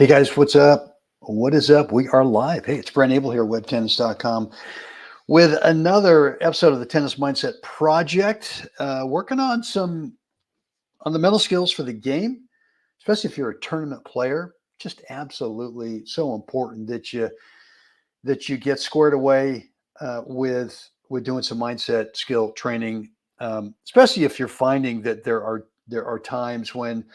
Hey guys, what's up? What is up? We are live. Hey, it's Brent Abel here, WebTennis.com, with another episode of the Tennis Mindset Project. Working on the mental skills for the game, especially if you're a tournament player. Just absolutely so important that you get squared away with doing some mindset skill training, especially if you're finding that there are times when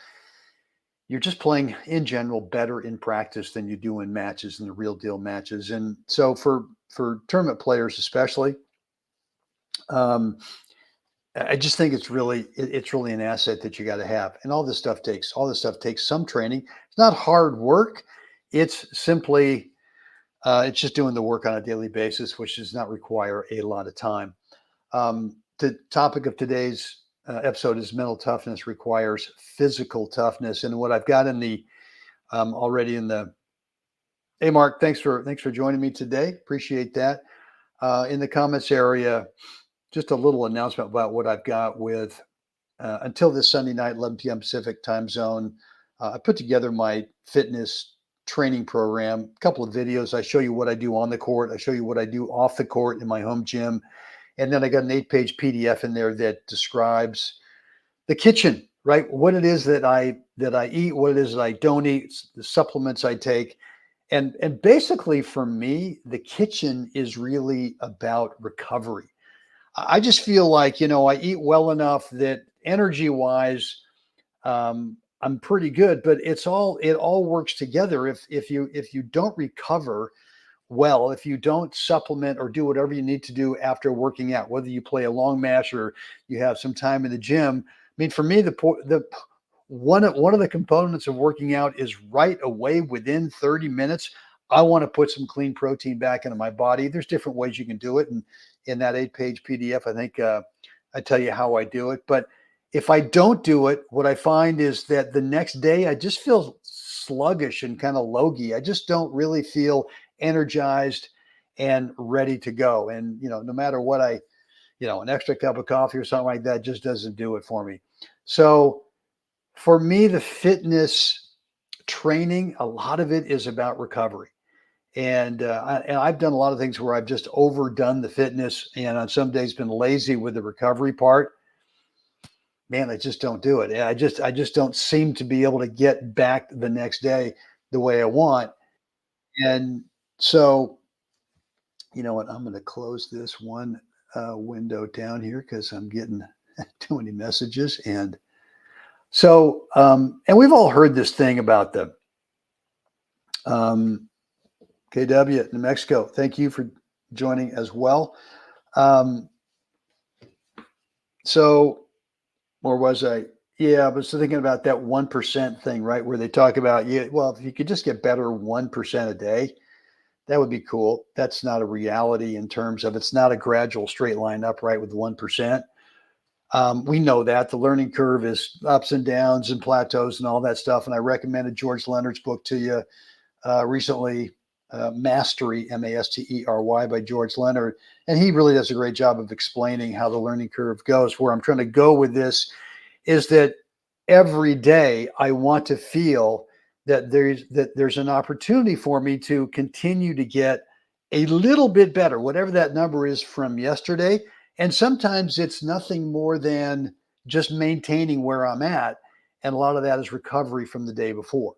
you're just playing in general better in practice than you do in matches, in the real deal matches. And so for tournament players especially, um, I just think it's really an asset that you got to have. And all this stuff takes some training. It's not hard work. It's simply it's just doing the work on a daily basis, which does not require a lot of time. The topic of today's episode is mental toughness requires physical toughness, and what I've got in the already in the hey Mark, thanks for joining me today. Appreciate that. In the comments area, just a little announcement about what I've got with until this Sunday night, 11 p.m. Pacific time zone. I put together my fitness training program, a couple of videos. I show you what I do on the court. I show you what I do off the court in my home gym. And then I got an 8-page PDF in there that describes the kitchen, right? What it is that I eat, what it is that I don't eat, the supplements I take. And basically for me, the kitchen is really about recovery. I just feel like, I eat well enough that energy wise, I'm pretty good, but it all works together. If you don't recover well, if you don't supplement or do whatever you need to do after working out, whether you play a long match or you have some time in the gym. I mean, for me, the one of the components of working out is right away within 30 minutes. I want to put some clean protein back into my body. There's different ways you can do it, and in that 8-page PDF, I think I tell you how I do it. But if I don't do it, what I find is that the next day I just feel sluggish and kind of logy. I just don't really feel energized and ready to go. And, no matter what an extra cup of coffee or something like that just doesn't do it for me. So for me, the fitness training, a lot of it is about recovery. And I've done a lot of things where I've just overdone the fitness and on some days been lazy with the recovery part. Man, I just don't do it. I just don't seem to be able to get back the next day the way I want. And so, you know what? I'm going to close this one window down here because I'm getting too many messages. And so, and we've all heard this thing about the KW, New Mexico. Thank you for joining as well. So, or was I? Yeah, I was thinking about that 1% thing, right? Where they talk about, well, if you could just get better 1% a day, that would be cool. That's not a reality in terms of it's not a gradual straight line up, right, with 1%. We know that the learning curve is ups and downs and plateaus and all that stuff. And I recommended George Leonard's book to you recently, Mastery, Mastery by George Leonard. And he really does a great job of explaining how the learning curve goes. Where I'm trying to go with this is that every day I want to feel that there's an opportunity for me to continue to get a little bit better, whatever that number is from yesterday. And sometimes it's nothing more than just maintaining where I'm at. And a lot of that is recovery from the day before.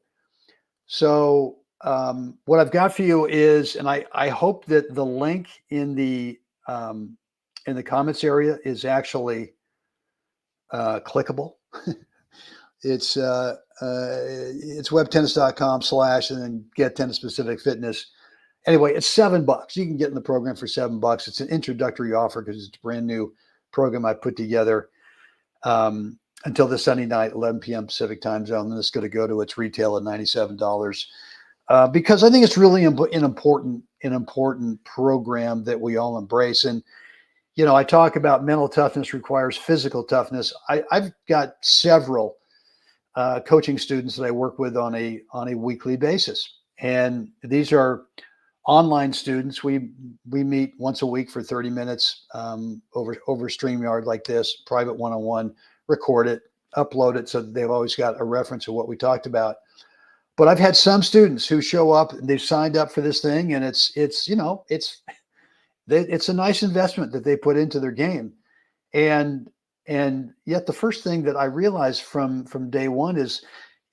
So what I've got for you is, and I hope that the link in the comments area is actually clickable. It's webtennis.com/ and then get tennis specific fitness. Anyway, it's $7. You can get in the program for $7. It's an introductory offer because it's a brand new program I put together until this Sunday night, 11 p.m. Pacific time zone. Then it's going to go to its retail at $97 because I think it's really an important program that we all embrace. And I talk about mental toughness requires physical toughness. I've got several coaching students that I work with on a weekly basis, and these are online students. We meet once a week for 30 minutes over StreamYard like this, private one-on-one, record it, upload it, so that they've always got a reference of what we talked about. But I've had some students who show up and they've signed up for this thing, and it's a nice investment that they put into their game. And yet the first thing that I realized from day one is,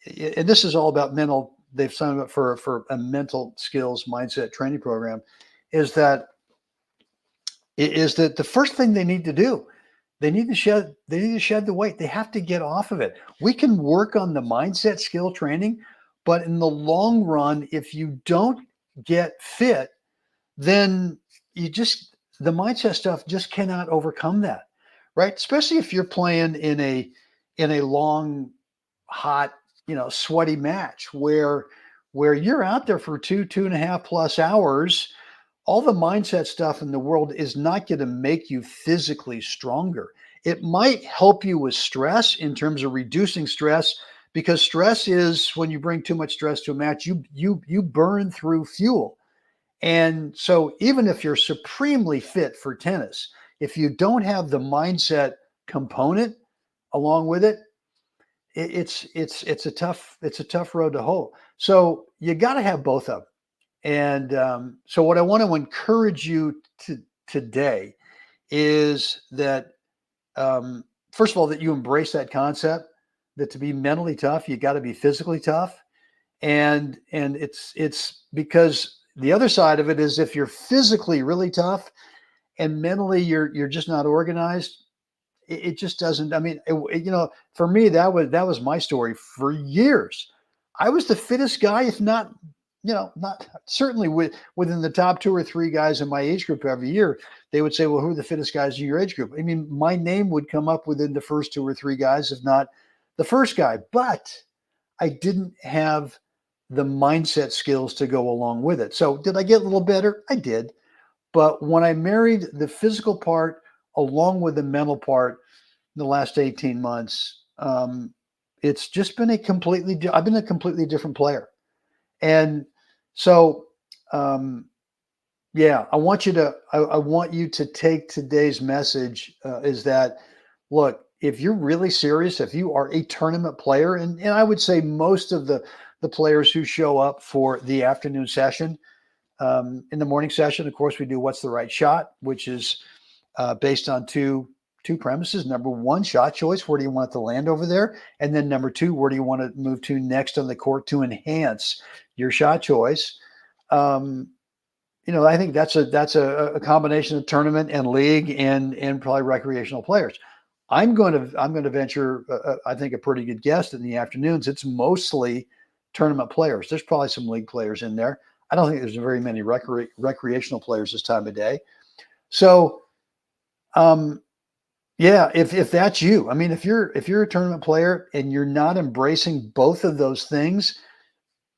and this is all about mental. They've signed up for a mental skills mindset training program, is that the first thing they need to do, they need to shed the weight. They have to get off of it. We can work on the mindset skill training, but in the long run, if you don't get fit, then the mindset stuff just cannot overcome that, right? Especially if you're playing in a long, hot, sweaty match where you're out there for 2.5+ hours. All the mindset stuff in the world is not going to make you physically stronger. It might help you with stress in terms of reducing stress, because stress is when you bring too much stress to a match, you burn through fuel. And so even if you're supremely fit for tennis, if you don't have the mindset component along with it, it's a tough road to hoe. So you got to have both of them. And so what I want to encourage you to today is that, first of all, that you embrace that concept, that to be mentally tough, you got to be physically tough. And it's because the other side of it is, if you're physically really tough and mentally you're just not organized, it just doesn't. I mean, for me, that was my story for years. I was the fittest guy, if not, not certainly within the top 2 or 3 guys in my age group. Every year they would say, well, who are the fittest guys in your age group? I mean, my name would come up within the first 2 or 3 guys, if not the first guy, but I didn't have the mindset skills to go along with it. So did I get a little better? I did. But when I married the physical part along with the mental part in the last 18 months, it's just been I've been a completely different player. And so, yeah, I want you to take today's message, is that, look, if you're really serious, if you are a tournament player, and I would say most of the players who show up for the afternoon session, in the morning session, of course, we do what's the right shot, which is based on two premises. Number one, shot choice. Where do you want it to land over there? And then number 2, where do you want to move to next on the court to enhance your shot choice? I think that's a combination of tournament and league and probably recreational players. I'm going to venture, I think, a pretty good guess in the afternoons. It's mostly tournament players. There's probably some league players in there. I don't think there's very many recreational players this time of day. So, yeah, if that's you, I mean, if you're a tournament player and you're not embracing both of those things,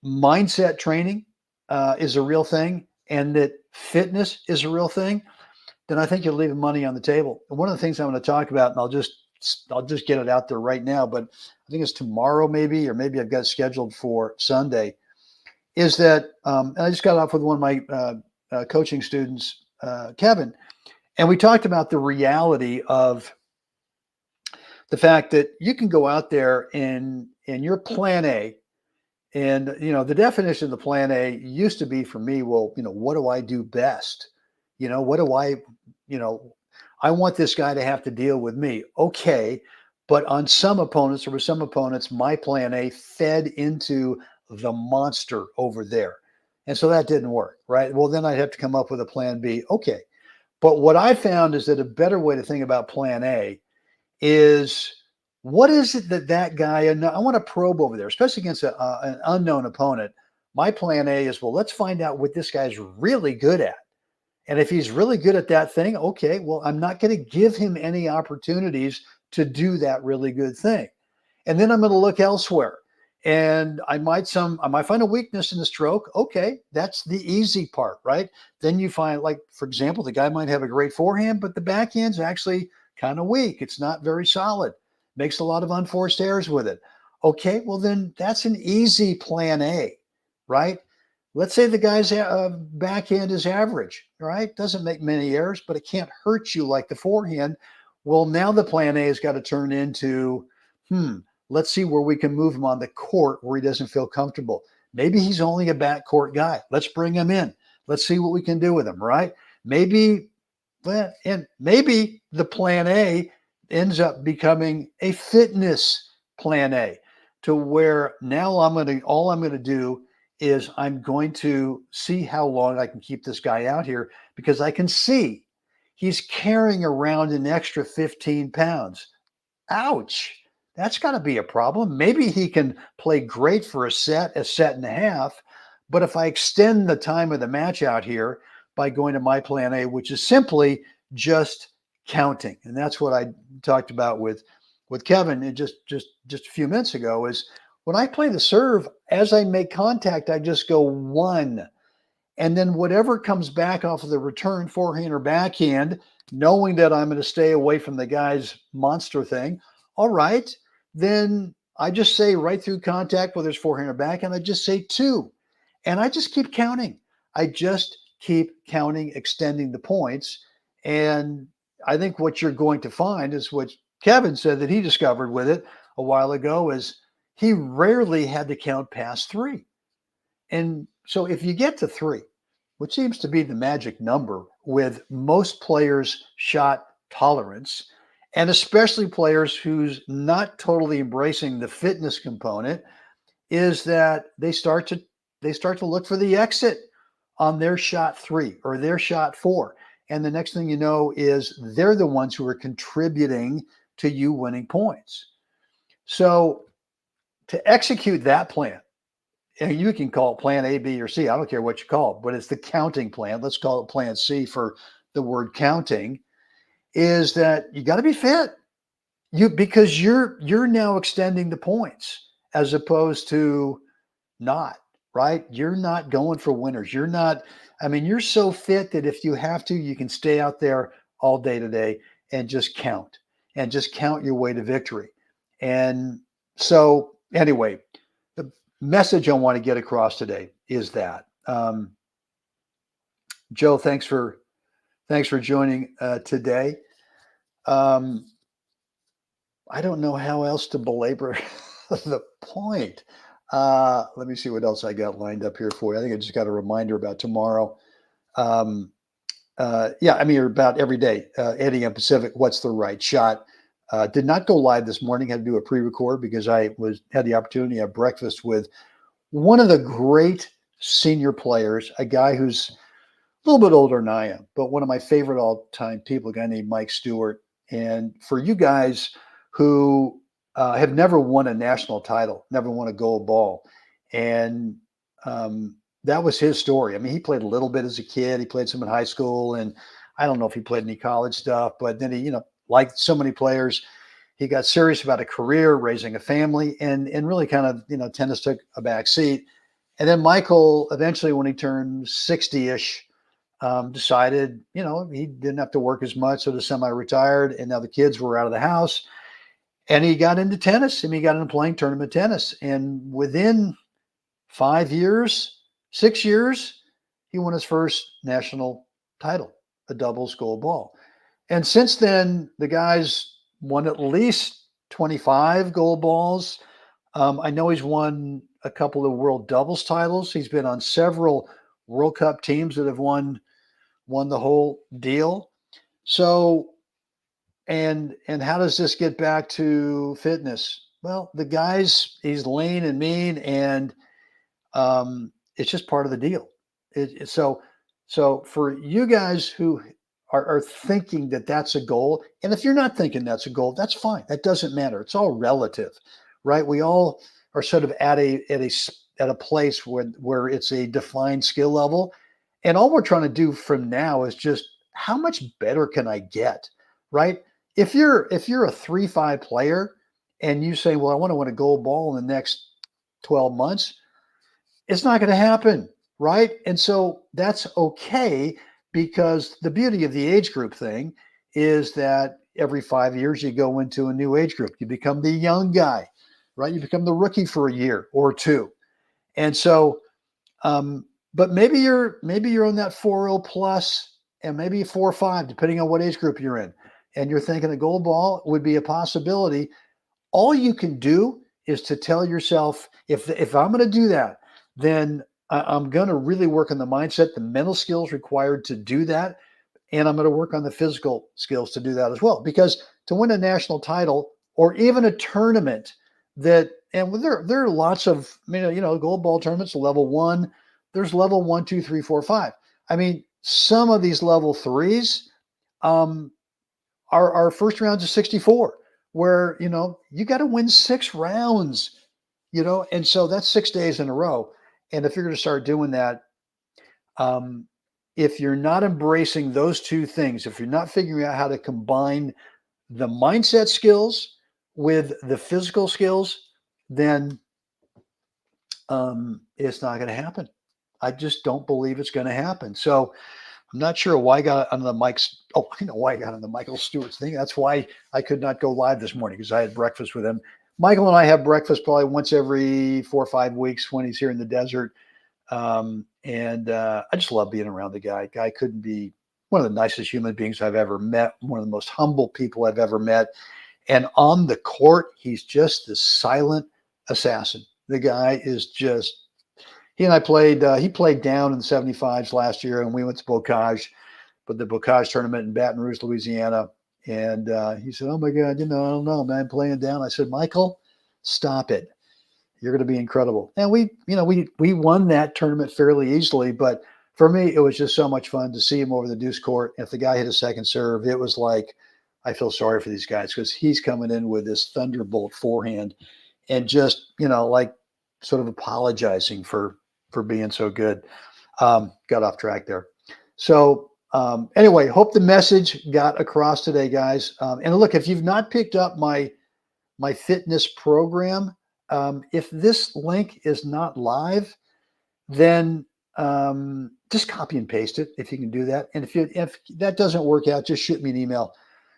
mindset training is a real thing, and that fitness is a real thing, then I think you're leaving money on the table. And one of the things I'm going to talk about, and I'll just get it out there right now, but I think it's tomorrow maybe, or maybe I've got it scheduled for Sunday, is that, and I just got off with one of my coaching students, Kevin, and we talked about the reality of the fact that you can go out there and your plan A, and the definition of the plan A used to be for me, well, what do I do best? What do I want this guy to have to deal with me. Okay. But on some opponents, or with some opponents, my plan A fed into the monster over there. And so that didn't work, right? Well, then I'd have to come up with a plan B. Okay. But what I found is that a better way to think about plan A is, what is it that guy, and I want to probe over there, especially against an unknown opponent. My plan A is, well, let's find out what this guy's really good at. And if he's really good at that thing, okay, well, I'm not going to give him any opportunities to do that really good thing. And then I'm going to look elsewhere. And I might find a weakness in the stroke. Okay, that's the easy part, right? Then you find, like, for example, the guy might have a great forehand, but the backhand's actually kind of weak. It's not very solid. Makes a lot of unforced errors with it. Okay, well, then that's an easy plan A, right? Let's say the guy's backhand is average, right? Doesn't make many errors, but it can't hurt you like the forehand. Well, now the plan A has got to turn into, let's see where we can move him on the court where he doesn't feel comfortable. Maybe he's only a backcourt guy. Let's bring him in. Let's see what we can do with him, right? Maybe, and maybe the plan A ends up becoming a fitness plan A, to where now all I'm gonna do is I'm going to see how long I can keep this guy out here, because I can see he's carrying around an extra 15 pounds. Ouch. That's got to be a problem. Maybe he can play great for a set and a half. But if I extend the time of the match out here by going to my plan A, which is simply just counting, and that's what I talked about with Kevin and just a few minutes ago, is when I play the serve, as I make contact, I just go one. And then whatever comes back off of the return, forehand or backhand, knowing that I'm going to stay away from the guy's monster thing, all right, then I just say right through contact, whether it's forehand or backhand, I just say two. And I just keep counting. I just keep counting, extending the points. And I think what you're going to find is what Kevin said that he discovered with it a while ago, is he rarely had to count past three. And so if you get to three, which seems to be the magic number with most players' shot tolerance, and especially players who's not totally embracing the fitness component, is that they start to look for the exit on their shot three or their shot four. And the next thing you know is they're the ones who are contributing to you winning points. So to execute that plan, and you can call it plan A, B, or C. I don't care what you call it, but it's the counting plan. Let's call it plan C for the word counting, is that you got to be fit. Because you're now extending the points as opposed to not, right? You're not going for winners. You're so fit that if you have to, you can stay out there all day today and just count your way to victory. And so anyway, the message I want to get across today is that, Joe, thanks for joining today. I don't know how else to belabor the point. Let me see what else I got lined up here for you. I think I just got a reminder about tomorrow. About every day, 8 a.m. Pacific, what's the right shot? Did not go live this morning. Had to do a pre-record because I had the opportunity to have breakfast with one of the great senior players, a guy who's a little bit older than I am, but one of my favorite all-time people, a guy named Mike Stewart. And for you guys who have never won a national title, never won a gold ball, and that was his story. I mean, he played a little bit as a kid. He played some in high school, and I don't know if he played any college stuff, but then he, like so many players, he got serious about a career, raising a family, and really kind of, tennis took a back seat. And then Michael, eventually when he turned 60-ish, decided, he didn't have to work as much, so just semi-retired, and now the kids were out of the house. And he got into tennis, and he got into playing tournament tennis. And within 6 years, he won his first national title, a doubles gold ball. And since then, the guy's won at least 25 gold balls. I know he's won a couple of world doubles titles. He's been on several World Cup teams that have won the whole deal. So, and how does this get back to fitness? Well, the guy's, he's lean and mean, and it's just part of the deal. So for you guys who are thinking that that's a goal, and if you're not thinking that's a goal, that's fine. That doesn't matter. It's all relative, right? We all are sort of at a place where it's a defined skill level, and all we're trying to do from now is just how much better can I get, right? If you're a 3-5 player and you say, well, I want to win a gold ball in the next 12 months, it's not going to happen, right? And so that's okay, because the beauty of the age group thing is that every 5 years you go into a new age group. You become the young guy, right? You become the rookie for a year or two. And so, but maybe you're on that 4.0 plus, and maybe 4.5, depending on what age group you're in. And you're thinking a gold ball would be a possibility. All you can do is to tell yourself, if I'm going to do that, then I'm going to really work on the mindset, the mental skills required to do that. And I'm going to work on the physical skills to do that as well. Because to win a national title or even a tournament that, and there are lots of, gold ball tournaments, level 1, there's level 1, 2, 3, 4, 5. I mean, some of these level 3s are first rounds of 64, where, you got to win 6 rounds, and so that's 6 days in a row. And if you're going to start doing that, if you're not embracing those two things, if you're not figuring out how to combine the mindset skills with the physical skills, then it's not going to happen. I just don't believe it's going to happen. So I'm not sure why I got on the Mike's. Oh, I know why I got on the Michael Stewart's thing. That's why I could not go live this morning, because I had breakfast with him. Michael and I have breakfast probably once every 4 or 5 weeks when he's here in the desert. And I just love being around the guy. Guy couldn't be one of the nicest human beings I've ever met, one of the most humble people I've ever met. And on the court, he's just this silent assassin. The guy is just, he and I played, he played down in the 75s last year, and we went to Bocage, but the Bocage tournament in Baton Rouge, Louisiana. And he said, "Oh my God, I don't know, man, I'm playing down." I said, "Michael, stop it. You're going to be incredible." And we won that tournament fairly easily, but for me, it was just so much fun to see him over the deuce court. If the guy hit a second serve, it was like, I feel sorry for these guys, because he's coming in with this thunderbolt forehand and just, like sort of apologizing for being so good. Got off track there. So anyway, hope the message got across today, guys. And look, if you've not picked up my fitness program, if this link is not live, then just copy and paste it if you can do that. And if that doesn't work out, just shoot me an email.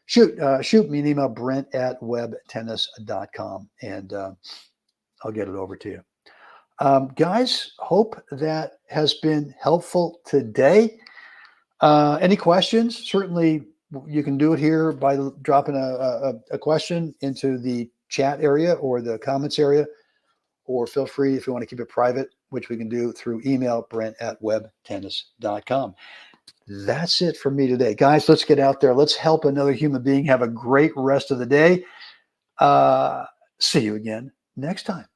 Shoot me an email, brent@webtennis.com, and I'll get it over to you. Guys, hope that has been helpful today. Any questions? Certainly you can do it here by dropping a question into the chat area or the comments area, or feel free, if you want to keep it private, which we can do through email, brent@webtennis.com. That's it for me today. Guys, let's get out there. Let's help another human being have a great rest of the day. See you again next time.